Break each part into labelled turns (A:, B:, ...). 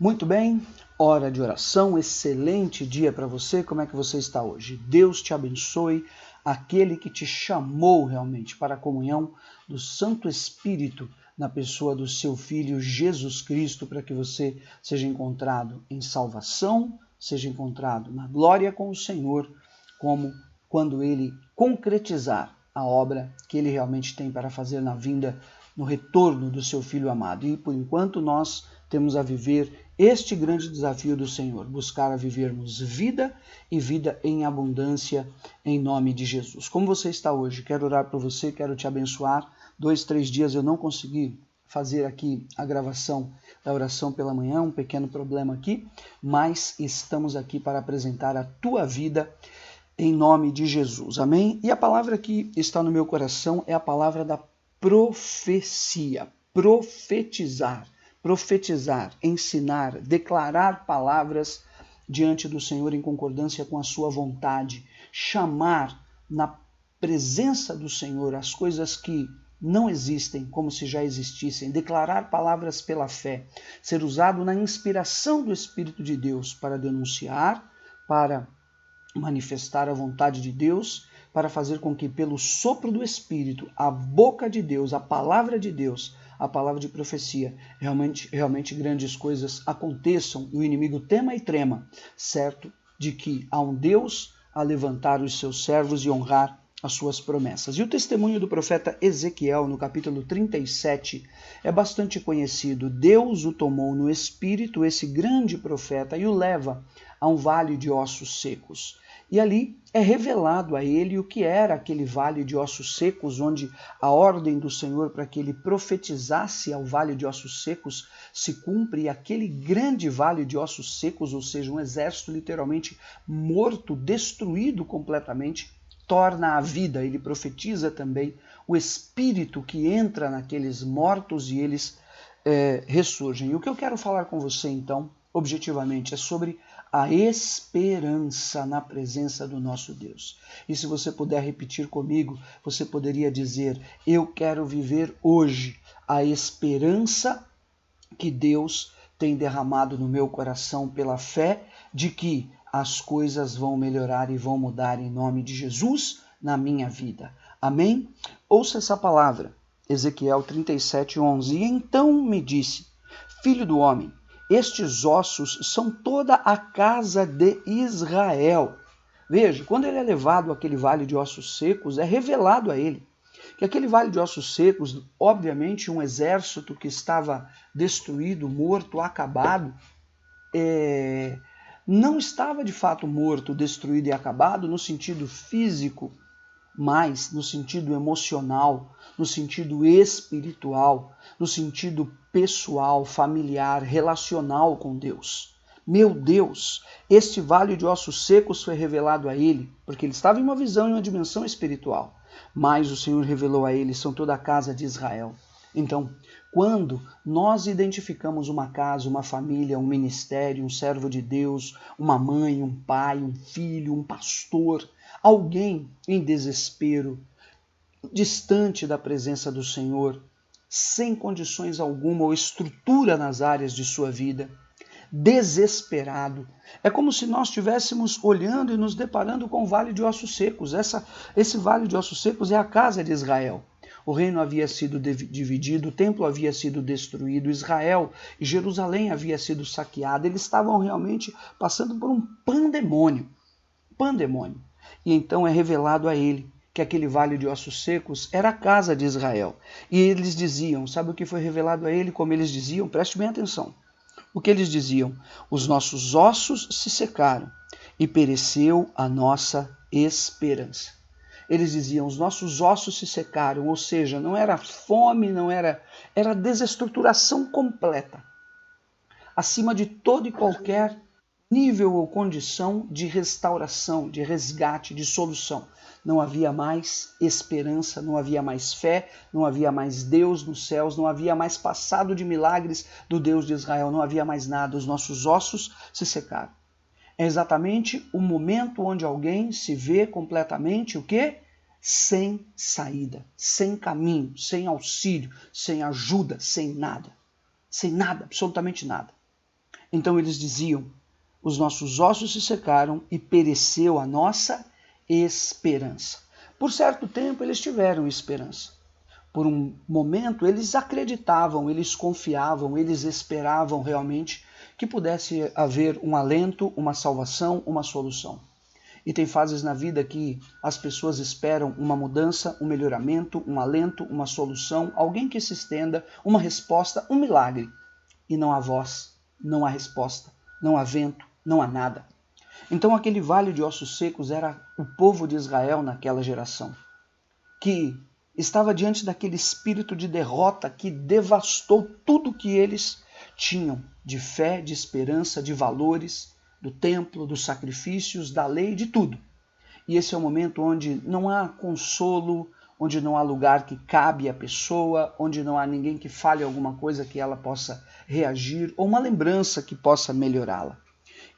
A: Muito bem, hora de oração, excelente dia para você. Como é que você está hoje? Deus te abençoe, aquele que te chamou realmente para a comunhão do Santo Espírito na pessoa do seu Filho Jesus Cristo, para que você seja encontrado em salvação, seja encontrado na glória com o Senhor, como quando Ele concretizar a obra que Ele realmente tem para fazer na vinda, no retorno do seu Filho amado. E por enquanto nós temos a viver este grande desafio do Senhor, buscar a vivermos vida e vida em abundância em nome de Jesus. Como você está hoje? Quero orar por você, quero te abençoar. 2, 3 dias eu não consegui fazer aqui a gravação da oração pela manhã, um pequeno problema aqui, mas estamos aqui para apresentar a tua vida em nome de Jesus. Amém? E a palavra que está no meu coração é a palavra da profecia, profetizar. Profetizar, ensinar, declarar palavras diante do Senhor em concordância com a sua vontade, chamar na presença do Senhor as coisas que não existem como se já existissem, declarar palavras pela fé, ser usado na inspiração do Espírito de Deus para denunciar, para manifestar a vontade de Deus, para fazer com que pelo sopro do Espírito, a boca de Deus, a palavra de Deus, a palavra de profecia, realmente grandes coisas aconteçam e o inimigo tema e trema, certo de que há um Deus a levantar os seus servos e honrar as suas promessas. E o testemunho do profeta Ezequiel, no capítulo 37, é bastante conhecido. Deus o tomou no espírito, esse grande profeta, e o leva a um vale de ossos secos. E ali é revelado a ele o que era aquele vale de ossos secos, onde a ordem do Senhor para que ele profetizasse ao vale de ossos secos se cumpre, e aquele grande vale de ossos secos, ou seja, um exército literalmente morto, destruído completamente, torna a vida. Ele profetiza também o espírito que entra naqueles mortos e eles ressurgem. E o que eu quero falar com você, então, objetivamente, é sobre a esperança na presença do nosso Deus. E se você puder repetir comigo, você poderia dizer: eu quero viver hoje a esperança que Deus tem derramado no meu coração pela fé de que as coisas vão melhorar e vão mudar em nome de Jesus na minha vida. Amém? Ouça essa palavra, Ezequiel 37:11. E então me disse: filho do homem, estes ossos são toda a casa de Israel. Veja, quando ele é levado àquele vale de ossos secos, é revelado a ele que aquele vale de ossos secos, obviamente um exército que estava destruído, morto, acabado, não estava de fato morto, destruído e acabado no sentido físico, mas no sentido emocional, no sentido espiritual, no sentido pessoal, familiar, relacional com Deus. Meu Deus, este vale de ossos secos foi revelado a ele, porque ele estava em uma visão, em uma dimensão espiritual. Mas o Senhor revelou a ele, são toda a casa de Israel. Então, quando nós identificamos uma casa, uma família, um ministério, um servo de Deus, uma mãe, um pai, um filho, um pastor, alguém em desespero, distante da presença do Senhor, sem condições alguma ou estrutura nas áreas de sua vida, desesperado. É como se nós estivéssemos olhando e nos deparando com o vale de ossos secos. Esse vale de ossos secos é a casa de Israel. O reino havia sido dividido, o templo havia sido destruído, Israel e Jerusalém havia sido saqueada. Eles estavam realmente passando por um pandemônio. E então é revelado a ele que aquele vale de ossos secos era a casa de Israel. E eles diziam, sabe o que foi revelado a ele? Como eles diziam? Preste bem atenção. O que eles diziam? Os nossos ossos se secaram e pereceu a nossa esperança. Eles diziam, os nossos ossos se secaram, ou seja, não era fome, era desestruturação completa. Acima de todo e qualquer nível ou condição de restauração, de resgate, de solução. Não havia mais esperança, não havia mais fé, não havia mais Deus nos céus, não havia mais passado de milagres do Deus de Israel, não havia mais nada, os nossos ossos se secaram. É exatamente o momento onde alguém se vê completamente o quê? Sem saída, sem caminho, sem auxílio, sem ajuda, sem nada. Sem nada, absolutamente nada. Então eles diziam: os nossos ossos se secaram e pereceu a nossa esperança. Por certo tempo eles tiveram esperança. Por um momento eles acreditavam, eles confiavam, eles esperavam realmente que pudesse haver um alento, uma salvação, uma solução. E tem fases na vida que as pessoas esperam uma mudança, um melhoramento, um alento, uma solução, alguém que se estenda, uma resposta, um milagre. E não há voz, não há resposta, não há vento, não há nada. Então aquele vale de ossos secos era o povo de Israel naquela geração, que estava diante daquele espírito de derrota que devastou tudo que eles tinham de fé, de esperança, de valores, do templo, dos sacrifícios, da lei, de tudo. E esse é o momento onde não há consolo, onde não há lugar que cabe à pessoa, onde não há ninguém que fale alguma coisa que ela possa reagir, ou uma lembrança que possa melhorá-la.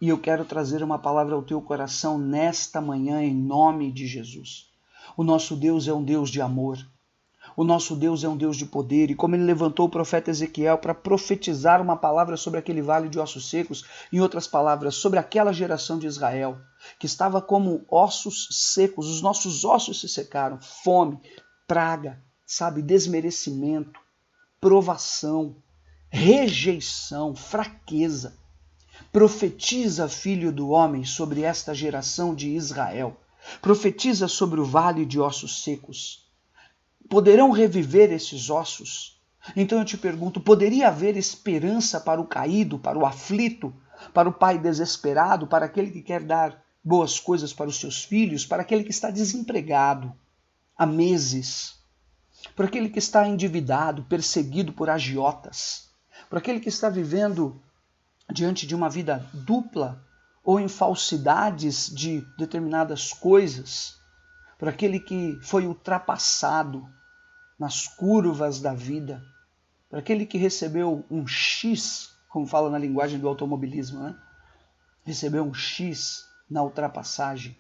A: E eu quero trazer uma palavra ao teu coração nesta manhã, em nome de Jesus. O nosso Deus é um Deus de amor. O nosso Deus é um Deus de poder, e como ele levantou o profeta Ezequiel para profetizar uma palavra sobre aquele vale de ossos secos, em outras palavras, sobre aquela geração de Israel, que estava como ossos secos, os nossos ossos se secaram, fome, praga, desmerecimento, provação, rejeição, fraqueza. Profetiza, filho do homem, sobre esta geração de Israel. Profetiza sobre o vale de ossos secos. Poderão reviver esses ossos? Então eu te pergunto, poderia haver esperança para o caído, para o aflito, para o pai desesperado, para aquele que quer dar boas coisas para os seus filhos, para aquele que está desempregado há meses, para aquele que está endividado, perseguido por agiotas, para aquele que está vivendo diante de uma vida dupla ou em falsidades de determinadas coisas, para aquele que foi ultrapassado nas curvas da vida, para aquele que recebeu um X, como fala na linguagem do automobilismo, né? Recebeu um X na ultrapassagem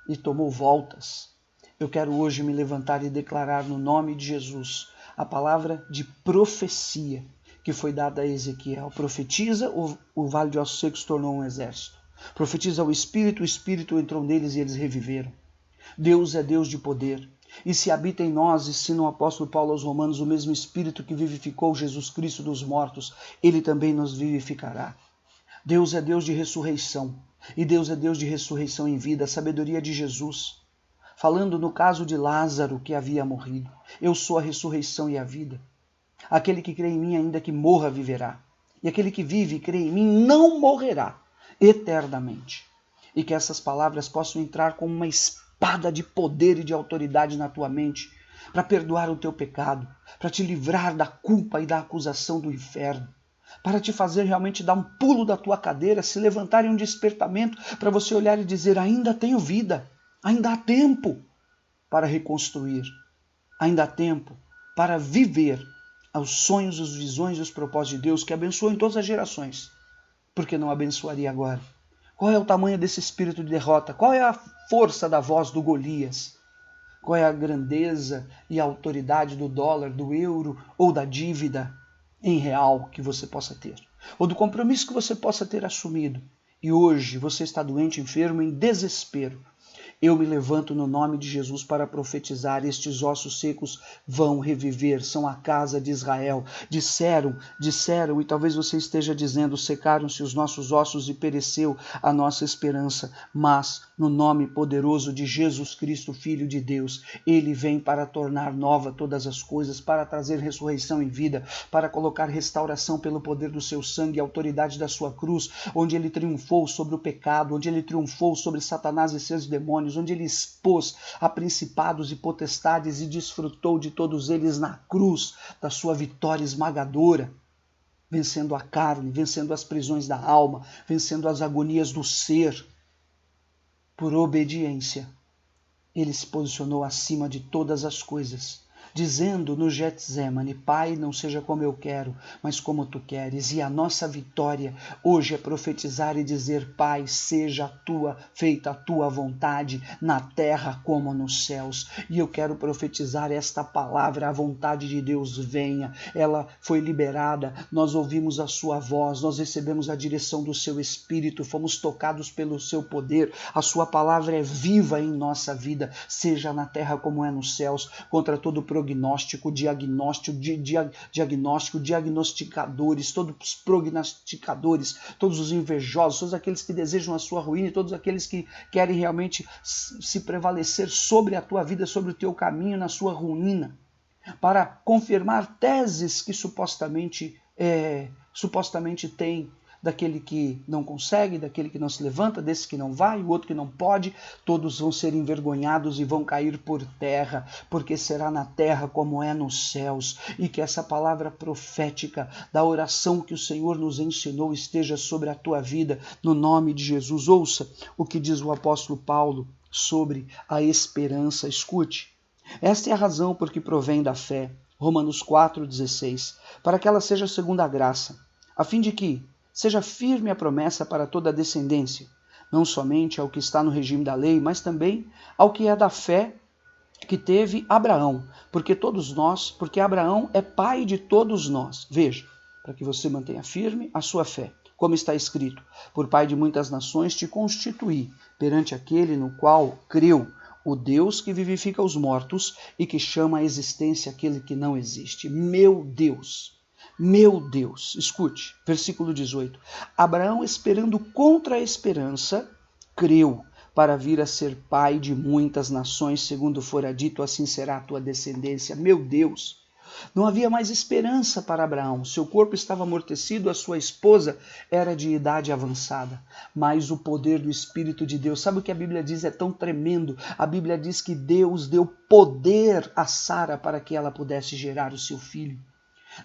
A: e tomou voltas. Eu quero hoje me levantar e declarar no nome de Jesus a palavra de profecia que foi dada a Ezequiel. Profetiza, o vale de ossos secos tornou um exército. Profetiza o Espírito entrou neles e eles reviveram. Deus é Deus de poder. E se habita em nós, ensina o apóstolo Paulo aos Romanos, o mesmo Espírito que vivificou Jesus Cristo dos mortos, ele também nos vivificará. Deus é Deus de ressurreição. E Deus é Deus de ressurreição em vida, a sabedoria de Jesus. Falando no caso de Lázaro, que havia morrido. Eu sou a ressurreição e a vida. Aquele que crê em mim, ainda que morra, viverá. E aquele que vive e crê em mim, não morrerá eternamente. E que essas palavras possam entrar como uma espada de poder e de autoridade na tua mente, para perdoar o teu pecado, para te livrar da culpa e da acusação do inferno, para te fazer realmente dar um pulo da tua cadeira, se levantar em um despertamento, para você olhar e dizer: ainda tenho vida, ainda há tempo para reconstruir, ainda há tempo para viver aos sonhos, as visões e os propósitos de Deus, que abençoam em todas as gerações. Por que não abençoaria agora? Qual é o tamanho desse espírito de derrota? Qual é a força da voz do Golias? Qual é a grandeza e a autoridade do dólar, do euro ou da dívida em real que você possa ter? Ou do compromisso que você possa ter assumido? E hoje você está doente, enfermo, em desespero. Eu me levanto no nome de Jesus para profetizar: estes ossos secos vão reviver, são a casa de Israel. Disseram, e talvez você esteja dizendo: secaram-se os nossos ossos e pereceu a nossa esperança. Mas, no nome poderoso de Jesus Cristo, Filho de Deus, Ele vem para tornar nova todas as coisas, para trazer ressurreição em vida, para colocar restauração pelo poder do seu sangue e autoridade da sua cruz, onde Ele triunfou sobre o pecado, onde Ele triunfou sobre Satanás e seus demônios, onde ele expôs a principados e potestades e desfrutou de todos eles na cruz da sua vitória esmagadora, vencendo a carne, vencendo as prisões da alma, vencendo as agonias do ser. Por obediência, ele se posicionou acima de todas as coisas, dizendo no Getsemane: Pai, não seja como eu quero, mas como tu queres. E a nossa vitória hoje é profetizar e dizer: Pai, seja feita a tua vontade na terra como nos céus. E eu quero profetizar esta palavra: a vontade de Deus venha. Ela foi liberada, nós ouvimos a sua voz, nós recebemos a direção do seu Espírito, fomos tocados pelo seu poder. A sua palavra é viva em nossa vida, seja na terra como é nos céus, contra todo prognóstico, diagnosticadores, todos os prognosticadores, todos os invejosos, todos aqueles que desejam a sua ruína e todos aqueles que querem realmente se prevalecer sobre a tua vida, sobre o teu caminho, na sua ruína, para confirmar teses que supostamente tem daquele que não consegue, daquele que não se levanta, desse que não vai, o outro que não pode. Todos vão ser envergonhados e vão cair por terra, porque será na terra como é nos céus. E que essa palavra profética da oração que o Senhor nos ensinou esteja sobre a tua vida, no nome de Jesus. Ouça o que diz o apóstolo Paulo sobre a esperança. Escute. Esta é a razão por que provém da fé, Romanos 4,16, para que ela seja segundo a graça, a fim de que seja firme a promessa para toda a descendência, não somente ao que está no regime da lei, mas também ao que é da fé que teve Abraão, porque Abraão é pai de todos nós. Veja, para que você mantenha firme a sua fé. Como está escrito: por pai de muitas nações te constituí, perante aquele no qual creu, o Deus que vivifica os mortos e que chama à existência aquele que não existe. Meu Deus, escute, versículo 18. Abraão, esperando contra a esperança, creu, para vir a ser pai de muitas nações, segundo fora dito, assim será a tua descendência. Meu Deus! Não havia mais esperança para Abraão. Seu corpo estava amortecido, a sua esposa era de idade avançada. Mas o poder do Espírito de Deus, sabe o que a Bíblia diz? É tão tremendo. A Bíblia diz que Deus deu poder a Sara para que ela pudesse gerar o seu filho.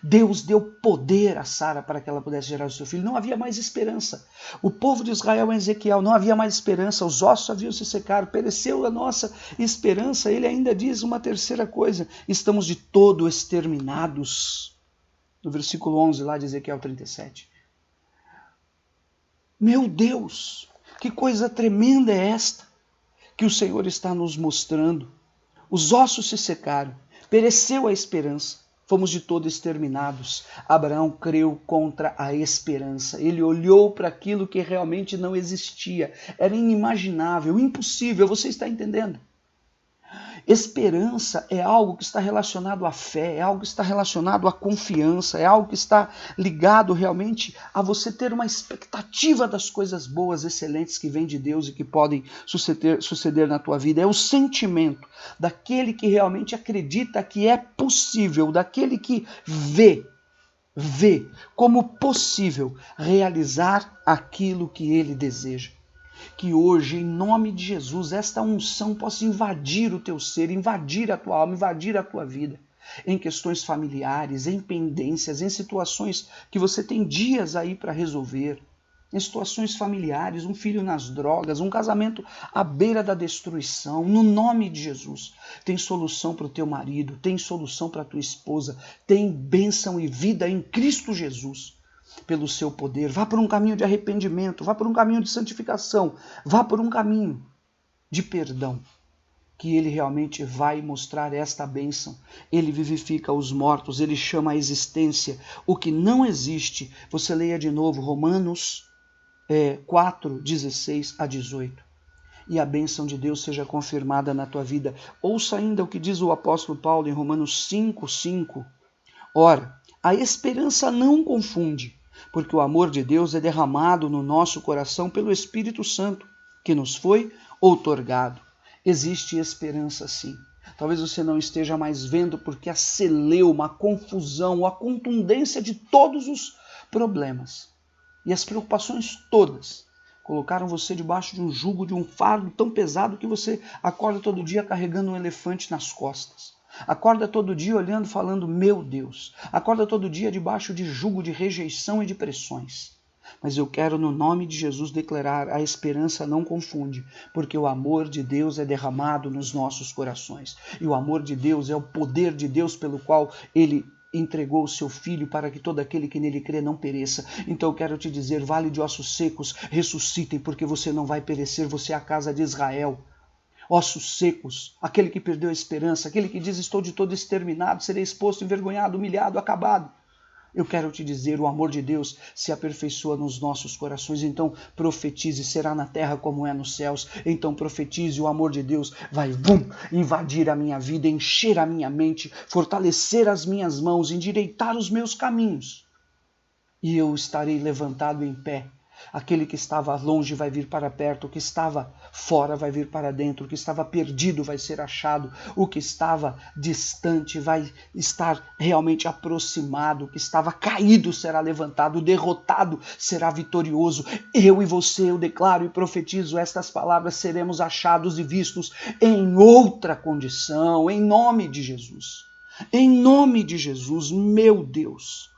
A: Deus deu poder a Sara para que ela pudesse gerar o seu filho. Não havia mais esperança. O povo de Israel em Ezequiel, não havia mais esperança. Os ossos haviam se secado. Pereceu a nossa esperança. Ele ainda diz uma terceira coisa: estamos de todo exterminados. No versículo 11 lá de Ezequiel 37. Meu Deus, que coisa tremenda é esta que o Senhor está nos mostrando. Os ossos se secaram. Pereceu a esperança. Fomos de todo exterminados. Abraão creu contra a esperança. Ele olhou para aquilo que realmente não existia. Era inimaginável, impossível. Você está entendendo? Esperança é algo que está relacionado à fé, é algo que está relacionado à confiança, é algo que está ligado realmente a você ter uma expectativa das coisas boas, excelentes que vêm de Deus e que podem suceder na tua vida. É o sentimento daquele que realmente acredita que é possível, daquele que vê como possível realizar aquilo que ele deseja. Que hoje, em nome de Jesus, esta unção possa invadir o teu ser, invadir a tua alma, invadir a tua vida. Em questões familiares, em pendências, em situações que você tem dias aí para resolver. Em situações familiares, um filho nas drogas, um casamento à beira da destruição. No nome de Jesus, tem solução para o teu marido, tem solução para a tua esposa, tem bênção e vida em Cristo Jesus. Pelo seu poder, vá por um caminho de arrependimento, vá por um caminho de santificação, vá por um caminho de perdão, que ele realmente vai mostrar esta bênção. Ele vivifica os mortos, ele chama à existência o que não existe. Você leia de novo Romanos 4, 16 a 18. E a bênção de Deus seja confirmada na tua vida. Ouça ainda o que diz o apóstolo Paulo em Romanos 5, 5. Ora, a esperança não confunde, porque o amor de Deus é derramado no nosso coração pelo Espírito Santo, que nos foi outorgado. Existe esperança sim. Talvez você não esteja mais vendo porque a celeuma, a confusão, a contundência de todos os problemas e as preocupações todas colocaram você debaixo de um jugo, de um fardo tão pesado que você acorda todo dia carregando um elefante nas costas. Acorda todo dia olhando, falando, meu Deus. Acorda todo dia debaixo de jugo de rejeição e de pressões. Mas eu quero, no nome de Jesus, declarar: a esperança não confunde, porque o amor de Deus é derramado nos nossos corações. E o amor de Deus é o poder de Deus pelo qual Ele entregou o seu Filho para que todo aquele que nele crê não pereça. Então eu quero te dizer: vale de ossos secos, ressuscitem, porque você não vai perecer, você é a casa de Israel. Ossos secos, aquele que perdeu a esperança, aquele que diz: estou de todo exterminado, serei exposto, envergonhado, humilhado, acabado. Eu quero te dizer: o amor de Deus se aperfeiçoa nos nossos corações. Então profetize: será na terra como é nos céus. Então profetize: o amor de Deus vai invadir a minha vida, encher a minha mente, fortalecer as minhas mãos, endireitar os meus caminhos. E eu estarei levantado em pé. Aquele que estava longe vai vir para perto, o que estava fora vai vir para dentro, o que estava perdido vai ser achado, o que estava distante vai estar realmente aproximado, o que estava caído será levantado, o derrotado será vitorioso. Eu e você, eu declaro e profetizo estas palavras: seremos achados e vistos em outra condição, em nome de Jesus. Em nome de Jesus, meu Deus.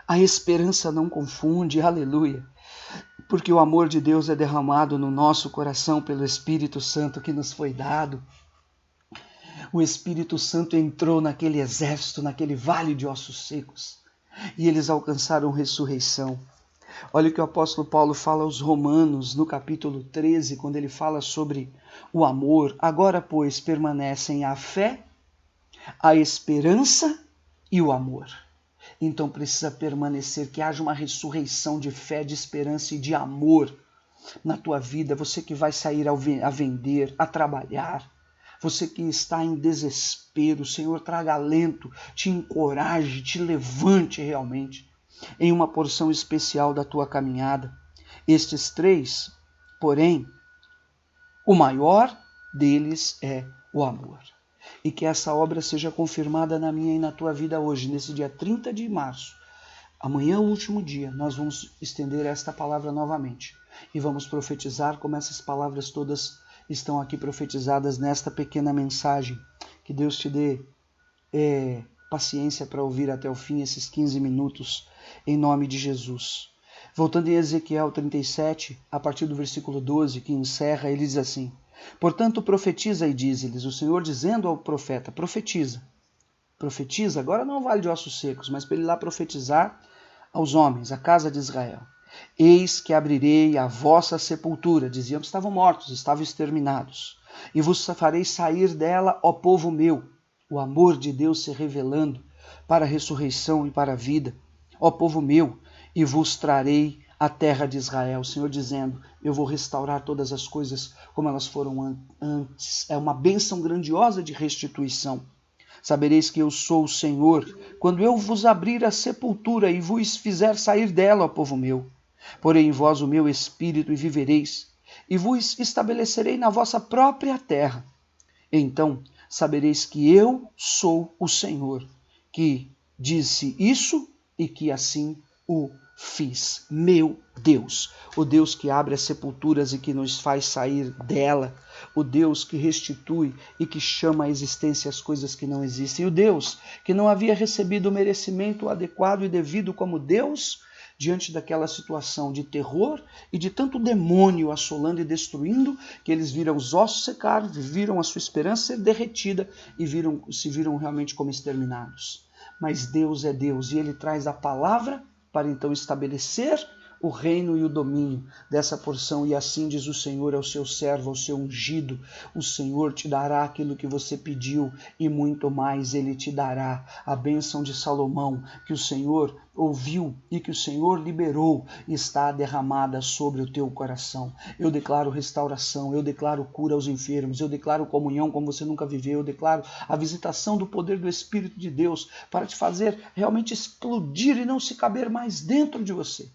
A: A esperança não confunde, aleluia. Porque o amor de Deus é derramado no nosso coração pelo Espírito Santo que nos foi dado. O Espírito Santo entrou naquele exército, naquele vale de ossos secos, e eles alcançaram ressurreição. Olha o que o apóstolo Paulo fala aos Romanos, no capítulo 13, quando ele fala sobre o amor. Agora, pois, permanecem a fé, a esperança e o amor. Então precisa permanecer, que haja uma ressurreição de fé, de esperança e de amor na tua vida. Você que vai sair a vender, a trabalhar, você que está em desespero, o Senhor traga alento, te encoraje, te levante realmente em uma porção especial da tua caminhada. Estes três, porém, o maior deles é o amor. E que essa obra seja confirmada na minha e na tua vida hoje, nesse dia 30 de março. Amanhã, o último dia, nós vamos estender esta palavra novamente. E vamos profetizar como essas palavras todas estão aqui profetizadas nesta pequena mensagem. Que Deus te dê paciência para ouvir até o fim esses 15 minutos, em nome de Jesus. Voltando em Ezequiel 37, a partir do versículo 12, que encerra, ele diz assim: portanto, profetiza e dize-lhes, o Senhor dizendo ao profeta: profetiza. Profetiza, agora não vale de ossos secos, mas para ele lá profetizar aos homens, à casa de Israel. Eis que abrirei a vossa sepultura. Diziam que estavam mortos, estavam exterminados. E vos farei sair dela, ó povo meu. O amor de Deus se revelando para a ressurreição e para a vida. Ó povo meu, e vos trarei a terra de Israel. O Senhor dizendo: eu vou restaurar todas as coisas como elas foram antes. É uma bênção grandiosa de restituição. Sabereis que eu sou o Senhor, quando eu vos abrir a sepultura e vos fizer sair dela, ó povo meu. Porém em vós o meu espírito e vivereis, e vos estabelecerei na vossa própria terra. Então sabereis que eu sou o Senhor, que disse isso e que assim o fiz. Meu Deus, o Deus que abre as sepulturas e que nos faz sair dela, o Deus que restitui e que chama à existência as coisas que não existem, o Deus que não havia recebido o merecimento adequado e devido como Deus, diante daquela situação de terror e de tanto demônio assolando e destruindo, que eles viram os ossos secar, viram a sua esperança ser derretida e se viram realmente como exterminados. Mas Deus é Deus e Ele traz a palavra para então estabelecer o reino e o domínio dessa porção. E assim diz o Senhor ao seu servo, ao seu ungido: o Senhor te dará aquilo que você pediu e muito mais Ele te dará. A bênção de Salomão, que o Senhor ouviu e que o Senhor liberou, está derramada sobre o teu coração. Eu declaro restauração, eu declaro cura aos enfermos, eu declaro comunhão como você nunca viveu, eu declaro a visitação do poder do Espírito de Deus para te fazer realmente explodir e não se caber mais dentro de você.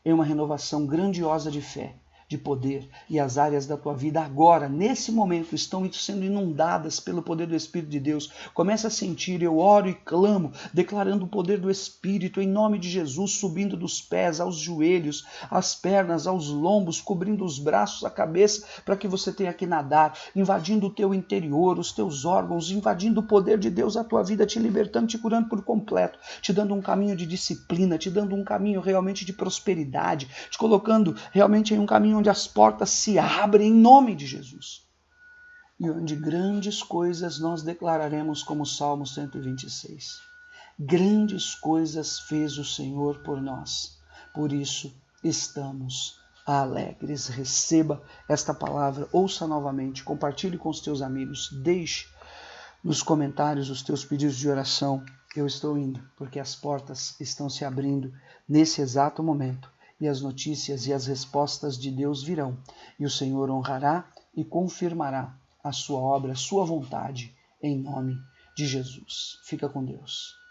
A: Em uma renovação grandiosa de fé, de poder e as áreas da tua vida agora, nesse momento, estão sendo inundadas pelo poder do Espírito de Deus. Começa a sentir, eu oro e clamo, declarando o poder do Espírito em nome de Jesus, subindo dos pés aos joelhos, às pernas, aos lombos, cobrindo os braços, a cabeça, para que você tenha que nadar, invadindo o teu interior, os teus órgãos, invadindo o poder de Deus a tua vida, te libertando, te curando por completo, te dando um caminho de disciplina, te dando um caminho realmente de prosperidade, te colocando realmente em um caminho onde as portas se abrem em nome de Jesus. E onde grandes coisas nós declararemos como Salmo 126. Grandes coisas fez o Senhor por nós, por isso estamos alegres. Receba esta palavra, ouça novamente, compartilhe com os teus amigos, deixe nos comentários os teus pedidos de oração. Eu estou indo, porque as portas estão se abrindo nesse exato momento, e as notícias e as respostas de Deus virão, e o Senhor honrará e confirmará a sua obra, a sua vontade, em nome de Jesus. Fica com Deus.